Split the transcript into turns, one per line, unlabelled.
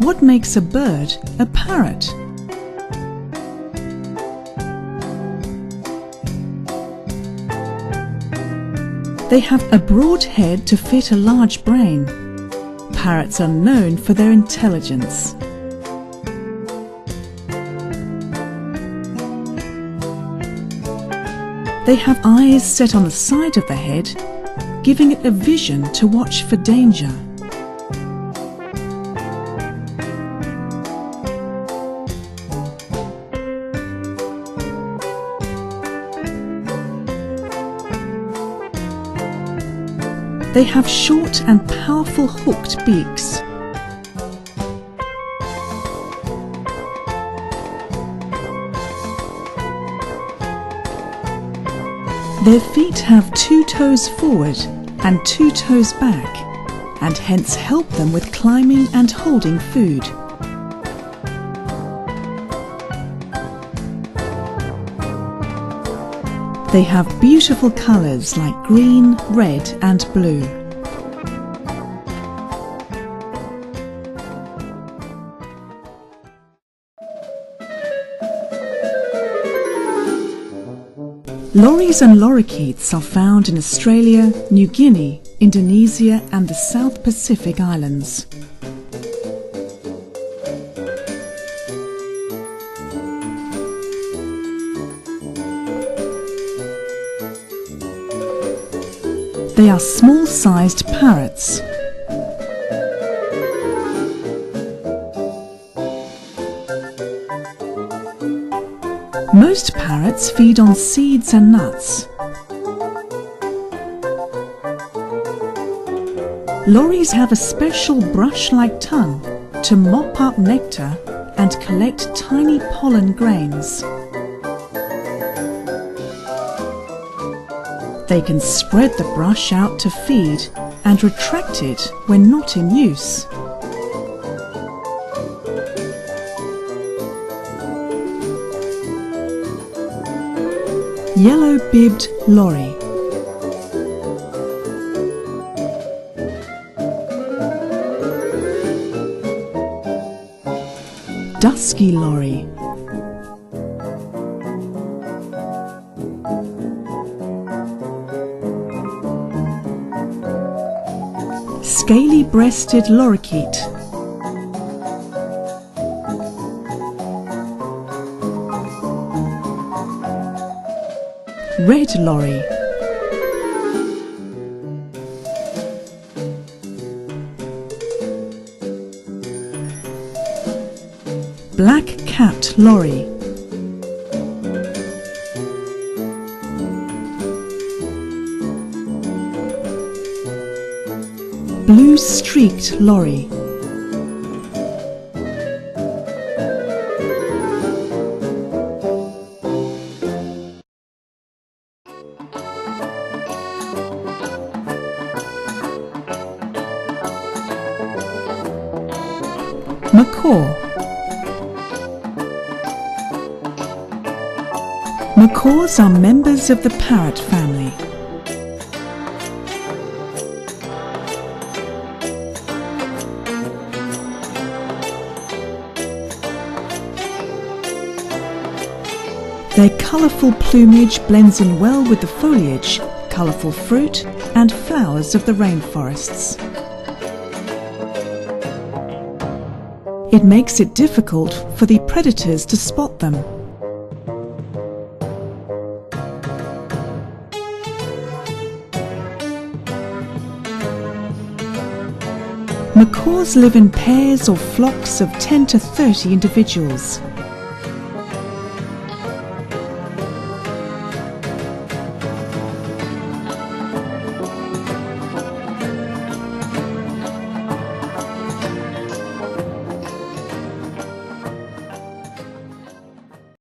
What makes a bird a parrot? They have a broad head to fit a large brain. Parrots are known for their intelligence. They have eyes set on the side of the head, giving it a vision to watch for danger. They have short and powerful hooked beaks. Their feet have 2 toes forward and 2 toes back, and hence help them with climbing and holding food. They have beautiful colours like green, red and blue. Lories and lorikeets are found in Australia, New Guinea, Indonesia and the South Pacific Islands. They are small-sized parrots. Most parrots feed on seeds and nuts. Lories have a special brush-like tongue to mop up nectar and collect tiny pollen grains. They can spread the brush out to feed and retract it when not in use. Yellow-bibbed lory. Dusky lory. Scaly-breasted lorikeet. Red lory. Black-capped lory. Blue-streaked lory. Macaw. Macaws are members of the parrot family. Their colourful plumage blends in well with the foliage, colourful fruit and flowers of the rainforests. It makes it difficult for the predators to spot them. Macaws live in pairs or flocks of 10 to 30 individuals.